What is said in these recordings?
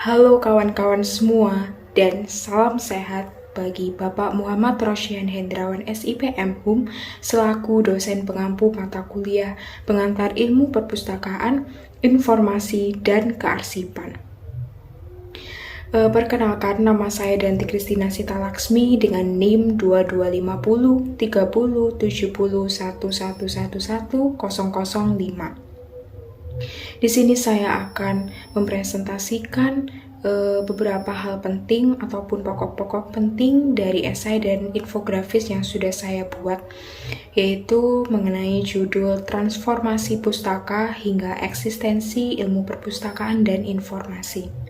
Halo kawan-kawan semua dan salam sehat bagi Bapak Muhammad Rosyan Hendrawan SIPM HUM selaku dosen pengampu mata kuliah pengantar ilmu perpustakaan, informasi, dan kearsipan. Perkenalkan, nama saya Danti Kristina Sita Laksmi dengan NIM 2250 30 70 1111 005. Di sini saya akan mempresentasikan beberapa hal penting ataupun pokok-pokok penting dari esai dan infografis yang sudah saya buat, yaitu mengenai judul Transformasi Pustaka hingga Eksistensi Ilmu Perpustakaan dan Informasi.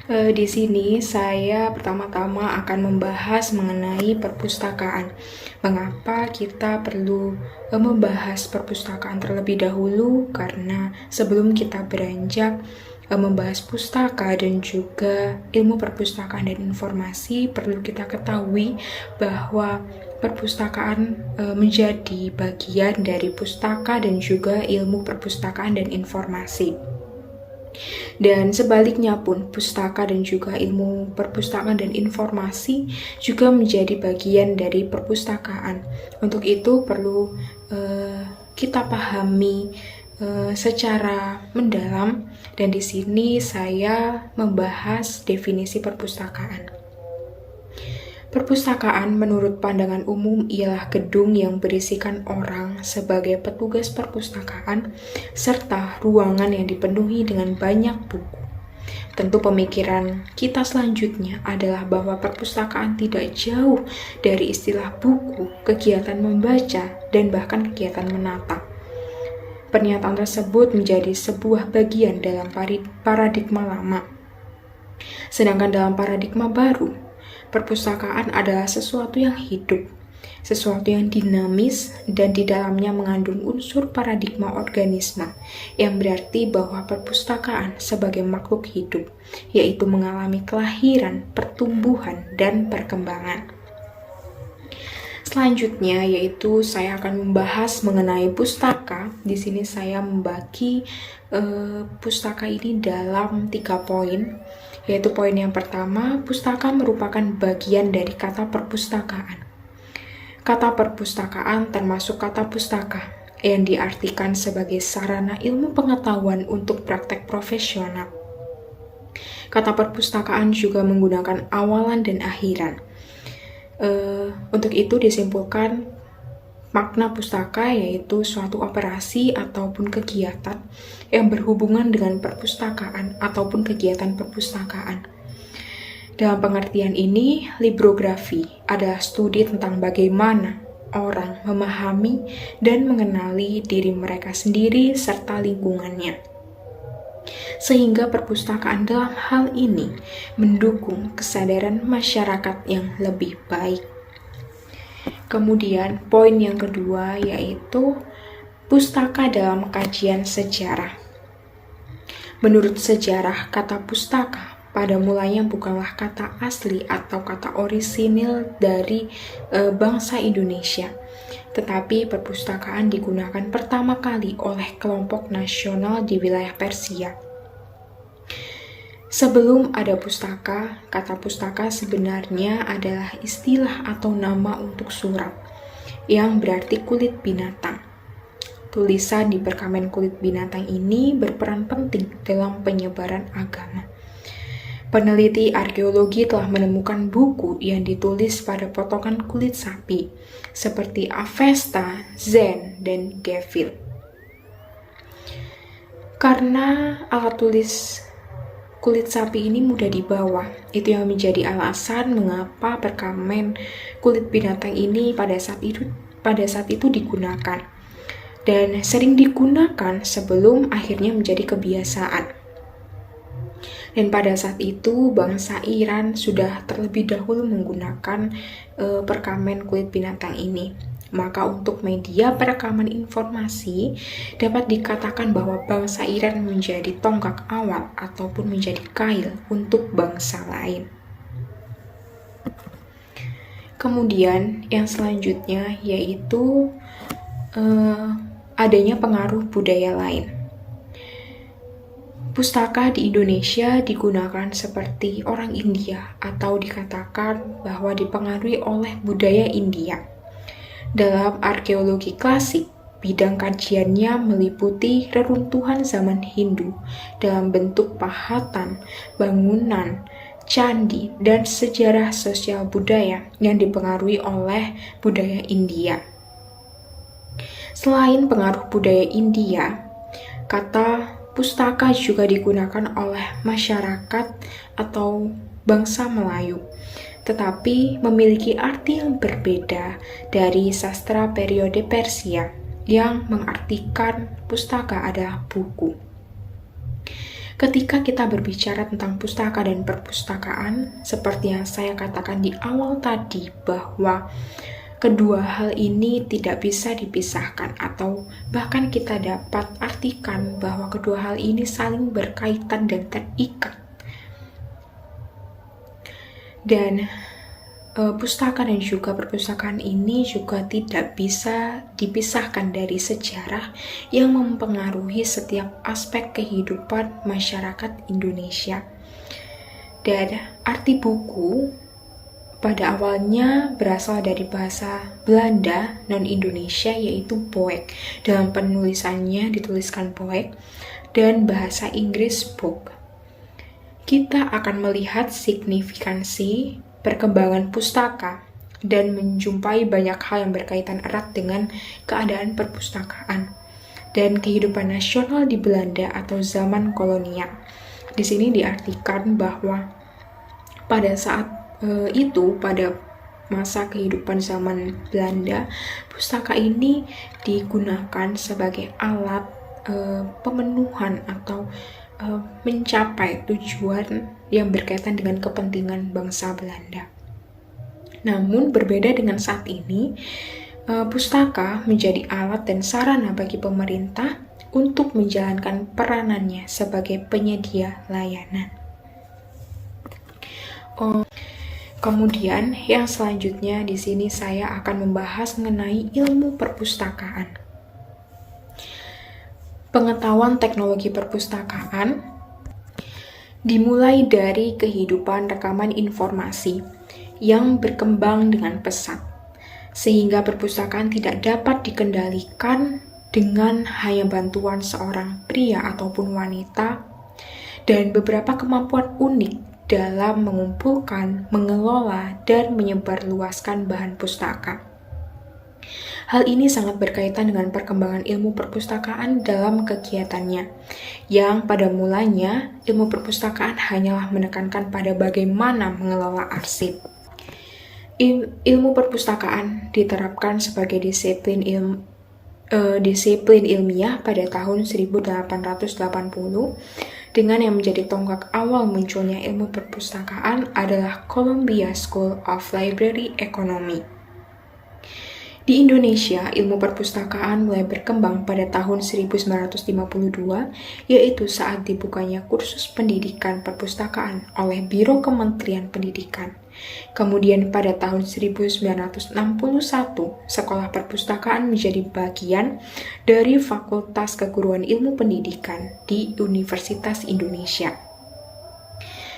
Di sini saya pertama-tama akan membahas mengenai perpustakaan. Mengapa kita perlu membahas perpustakaan terlebih dahulu? Karena sebelum kita beranjak membahas pustaka dan juga ilmu perpustakaan dan informasi, perlu kita ketahui bahwa perpustakaan menjadi bagian dari pustaka dan juga ilmu perpustakaan dan informasi. Dan sebaliknya pun, pustaka dan juga ilmu perpustakaan dan informasi juga menjadi bagian dari perpustakaan. Untuk itu perlu kita pahami secara mendalam, dan di sini saya membahas definisi perpustakaan. Perpustakaan menurut pandangan umum ialah gedung yang berisikan orang sebagai petugas perpustakaan serta ruangan yang dipenuhi dengan banyak buku. Tentu pemikiran kita selanjutnya adalah bahwa perpustakaan tidak jauh dari istilah buku, kegiatan membaca, dan bahkan kegiatan menata. Pernyataan tersebut menjadi sebuah bagian dalam paradigma lama. Sedangkan dalam paradigma baru, perpustakaan adalah sesuatu yang hidup, sesuatu yang dinamis, dan di dalamnya mengandung unsur paradigma organisme, yang berarti bahwa perpustakaan sebagai makhluk hidup, yaitu mengalami kelahiran, pertumbuhan, dan perkembangan. Selanjutnya yaitu saya akan membahas mengenai pustaka. Di sini saya membagi pustaka ini dalam 3 poin. Yaitu poin yang pertama, pustaka merupakan bagian dari kata perpustakaan. Kata perpustakaan termasuk kata pustaka yang diartikan sebagai sarana ilmu pengetahuan untuk praktek profesional. Kata perpustakaan juga menggunakan awalan dan akhiran. Untuk itu disimpulkan makna pustaka yaitu suatu operasi ataupun kegiatan yang berhubungan dengan perpustakaan ataupun kegiatan perpustakaan. Dalam pengertian ini, librografi adalah studi tentang bagaimana orang memahami dan mengenali diri mereka sendiri serta lingkungannya. Sehingga perpustakaan dalam hal ini mendukung kesadaran masyarakat yang lebih baik. Kemudian poin yang kedua yaitu pustaka dalam kajian sejarah. Menurut sejarah, kata pustaka pada mulanya bukanlah kata asli atau kata orisinil dari bangsa Indonesia, tetapi perpustakaan digunakan pertama kali oleh kelompok nasional di wilayah Persia. Sebelum ada pustaka, kata pustaka sebenarnya adalah istilah atau nama untuk surat, yang berarti kulit binatang. Tulisan di perkamen kulit binatang ini berperan penting dalam penyebaran agama. Peneliti arkeologi telah menemukan buku yang ditulis pada potongan kulit sapi, seperti Avesta, Zen, dan Gevil. Karena alat tulis kulit sapi ini mudah dibawa, itu yang menjadi alasan mengapa perkamen kulit binatang ini pada saat itu digunakan, dan sering digunakan sebelum akhirnya menjadi kebiasaan. Dan pada saat itu bangsa Iran sudah terlebih dahulu menggunakan perkamen kulit binatang ini. Maka untuk media perekaman informasi dapat dikatakan bahwa bangsa Iran menjadi tonggak awal ataupun menjadi kail untuk bangsa lain. Kemudian yang selanjutnya yaitu adanya pengaruh budaya lain. Pustaka di Indonesia digunakan seperti orang India atau dikatakan bahwa dipengaruhi oleh budaya India. Dalam arkeologi klasik, bidang kajiannya meliputi reruntuhan zaman Hindu dalam bentuk pahatan, bangunan, candi, dan sejarah sosial budaya yang dipengaruhi oleh budaya India. Selain pengaruh budaya India, kata pustaka juga digunakan oleh masyarakat atau bangsa Melayu, tetapi memiliki arti yang berbeda dari sastra periode Persia yang mengartikan pustaka adalah buku. Ketika kita berbicara tentang pustaka dan perpustakaan, seperti yang saya katakan di awal tadi bahwa kedua hal ini tidak bisa dipisahkan atau bahkan kita dapat artikan bahwa kedua hal ini saling berkaitan dan terikat. Dan pustaka dan juga perpustakaan ini juga tidak bisa dipisahkan dari sejarah yang mempengaruhi setiap aspek kehidupan masyarakat Indonesia. Dan arti buku pada awalnya berasal dari bahasa Belanda non-Indonesia yaitu boek. Dalam penulisannya dituliskan boek dan bahasa Inggris book. Kita akan melihat signifikansi perkembangan pustaka dan menjumpai banyak hal yang berkaitan erat dengan keadaan perpustakaan dan kehidupan nasional di Belanda atau zaman kolonial. Di sini diartikan bahwa pada saat itu pada masa kehidupan zaman Belanda, pustaka ini digunakan sebagai alat pemenuhan atau mencapai tujuan yang berkaitan dengan kepentingan bangsa Belanda. Namun berbeda dengan saat ini, pustaka menjadi alat dan sarana bagi pemerintah untuk menjalankan peranannya sebagai penyedia layanan. Kemudian yang selanjutnya di sini saya akan membahas mengenai ilmu perpustakaan. Pengetahuan teknologi perpustakaan dimulai dari kehidupan rekaman informasi yang berkembang dengan pesat, sehingga perpustakaan tidak dapat dikendalikan dengan hanya bantuan seorang pria ataupun wanita dan beberapa kemampuan unik dalam mengumpulkan, mengelola, dan menyebarluaskan bahan pustaka. Hal ini sangat berkaitan dengan perkembangan ilmu perpustakaan dalam kegiatannya, yang pada mulanya ilmu perpustakaan hanyalah menekankan pada bagaimana mengelola arsip. Ilmu perpustakaan diterapkan sebagai disiplin ilmiah pada tahun 1880 dengan yang menjadi tonggak awal munculnya ilmu perpustakaan adalah Columbia School of Library Economy. Di Indonesia, ilmu perpustakaan mulai berkembang pada tahun 1952, yaitu saat dibukanya kursus pendidikan perpustakaan oleh Biro Kementerian Pendidikan. Kemudian pada tahun 1961, sekolah perpustakaan menjadi bagian dari Fakultas Keguruan Ilmu Pendidikan di Universitas Indonesia.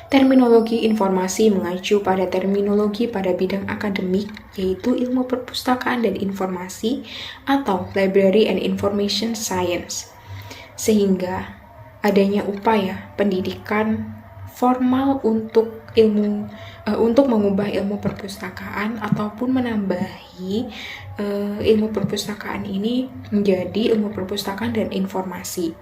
Terminologi informasi mengacu pada terminologi pada bidang akademik, yaitu ilmu perpustakaan dan informasi atau Library and Information Science. Sehingga adanya upaya pendidikan formal untuk mengubah ilmu perpustakaan ataupun menambahi ilmu perpustakaan ini menjadi ilmu perpustakaan dan informasi.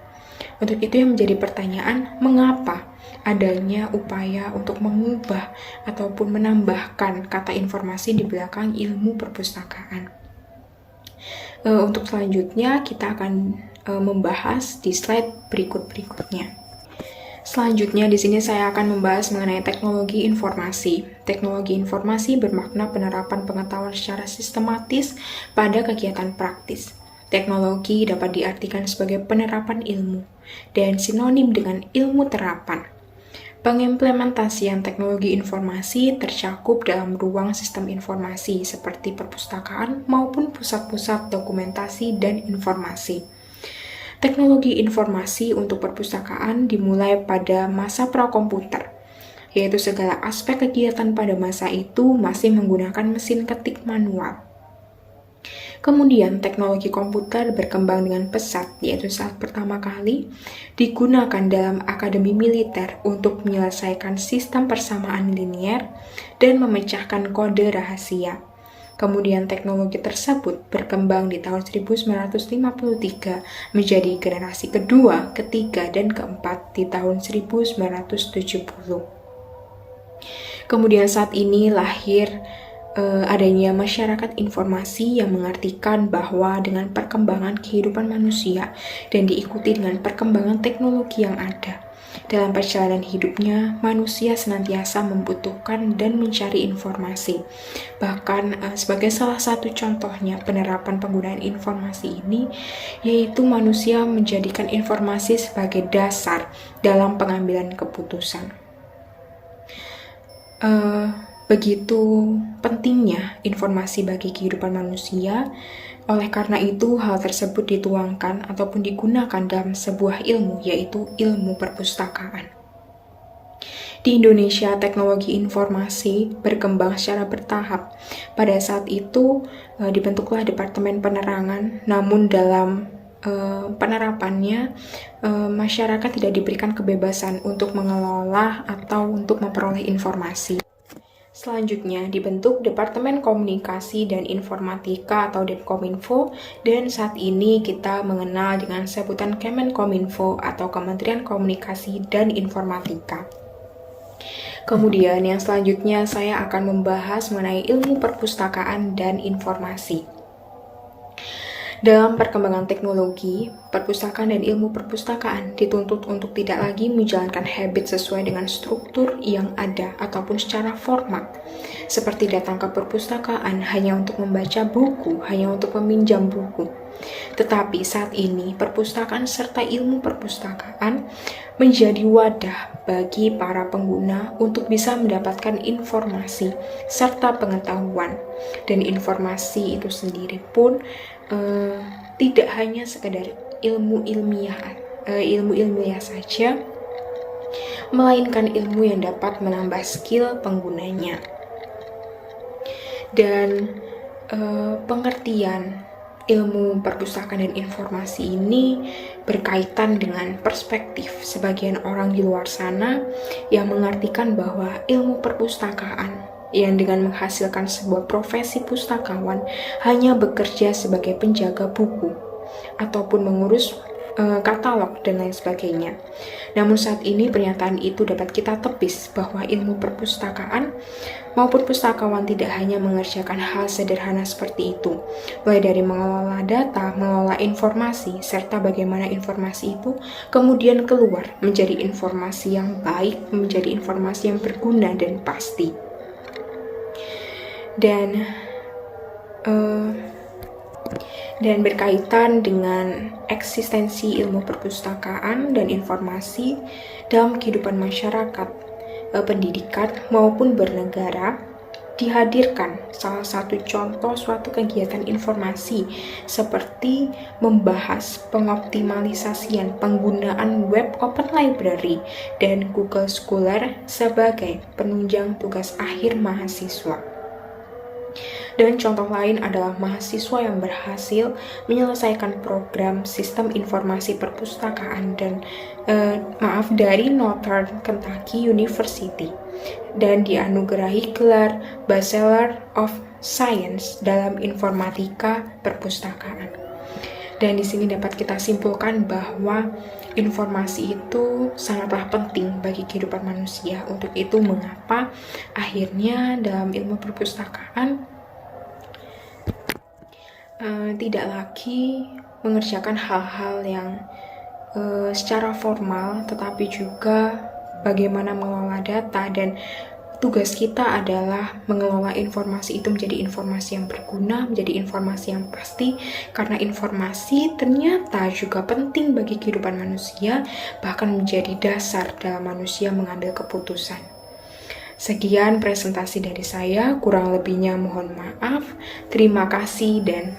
Untuk itu yang menjadi pertanyaan, mengapa adanya upaya untuk mengubah ataupun menambahkan kata informasi di belakang ilmu perpustakaan? Untuk selanjutnya kita akan membahas di slide berikutnya. Selanjutnya di sini saya akan membahas mengenai teknologi informasi. Teknologi informasi bermakna penerapan pengetahuan secara sistematis pada kegiatan praktis. Teknologi dapat diartikan sebagai penerapan ilmu dan sinonim dengan ilmu terapan. Pengimplementasian teknologi informasi tercakup dalam ruang sistem informasi seperti perpustakaan maupun pusat-pusat dokumentasi dan informasi. teknologi informasi untuk perpustakaan dimulai pada masa prakomputer, yaitu segala aspek kegiatan pada masa itu masih menggunakan mesin ketik manual. Kemudian teknologi komputer berkembang dengan pesat, yaitu saat pertama kali digunakan dalam akademi militer untuk menyelesaikan sistem persamaan linier dan memecahkan kode rahasia. Kemudian teknologi tersebut berkembang di tahun 1953 menjadi generasi kedua, ketiga, dan keempat di tahun 1970. Kemudian saat ini lahir adanya masyarakat informasi yang mengartikan bahwa dengan perkembangan kehidupan manusia dan diikuti dengan perkembangan teknologi yang ada, dalam perjalanan hidupnya, manusia senantiasa membutuhkan dan mencari informasi. Bahkan sebagai salah satu contohnya penerapan penggunaan informasi ini, yaitu manusia menjadikan informasi sebagai dasar dalam pengambilan keputusan. Begitu pentingnya informasi bagi kehidupan manusia. Oleh karena itu, hal tersebut dituangkan ataupun digunakan dalam sebuah ilmu, yaitu ilmu perpustakaan. Di Indonesia, teknologi informasi berkembang secara bertahap. Pada saat itu, dibentuklah Departemen Penerangan, namun dalam penerapannya, masyarakat tidak diberikan kebebasan untuk mengelola atau untuk memperoleh informasi. Selanjutnya dibentuk Departemen Komunikasi dan Informatika atau Depkominfo, dan saat ini kita mengenal dengan sebutan Kemenkominfo atau Kementerian Komunikasi dan Informatika. Kemudian yang selanjutnya saya akan membahas mengenai ilmu perpustakaan dan informasi. Dalam perkembangan teknologi, perpustakaan dan ilmu perpustakaan dituntut untuk tidak lagi menjalankan habit sesuai dengan struktur yang ada ataupun secara format, seperti datang ke perpustakaan hanya untuk membaca buku, hanya untuk meminjam buku. Tetapi saat ini, perpustakaan serta ilmu perpustakaan menjadi wadah bagi para pengguna untuk bisa mendapatkan informasi serta pengetahuan. Dan informasi itu sendiri pun tidak hanya sekedar ilmu ilmiah saja, melainkan ilmu yang dapat menambah skill penggunanya. Dan pengertian ilmu perpustakaan dan informasi ini berkaitan dengan perspektif sebagian orang di luar sana yang mengartikan bahwa ilmu perpustakaan yang dengan menghasilkan sebuah profesi pustakawan hanya bekerja sebagai penjaga buku ataupun mengurus katalog dan lain sebagainya. Namun saat ini pernyataan itu dapat kita tepis bahwa ilmu perpustakaan maupun pustakawan tidak hanya mengerjakan hal sederhana seperti itu, mulai dari mengelola data, mengelola informasi, serta bagaimana informasi itu kemudian keluar menjadi informasi yang baik, menjadi informasi yang berguna dan pasti. Dan berkaitan dengan eksistensi ilmu perpustakaan dan informasi dalam kehidupan masyarakat, pendidikan maupun bernegara, dihadirkan salah satu contoh suatu kegiatan informasi seperti membahas pengoptimalisasian penggunaan Web Open Library dan Google Scholar sebagai penunjang tugas akhir mahasiswa. Dan contoh lain adalah mahasiswa yang berhasil menyelesaikan program Sistem Informasi Perpustakaan dari Northern Kentucky University dan dianugerahi gelar Bachelor of Science dalam Informatika Perpustakaan. Dan di sini dapat kita simpulkan bahwa informasi itu sangatlah penting bagi kehidupan manusia. Untuk itu mengapa akhirnya dalam ilmu perpustakaan tidak lagi mengerjakan hal-hal yang secara formal, tetapi juga bagaimana mengelola data, dan tugas kita adalah mengelola informasi itu menjadi informasi yang berguna, menjadi informasi yang pasti, karena informasi ternyata juga penting bagi kehidupan manusia, bahkan menjadi dasar dalam manusia mengambil keputusan. Sekian presentasi dari saya, kurang lebihnya mohon maaf. Terima kasih dan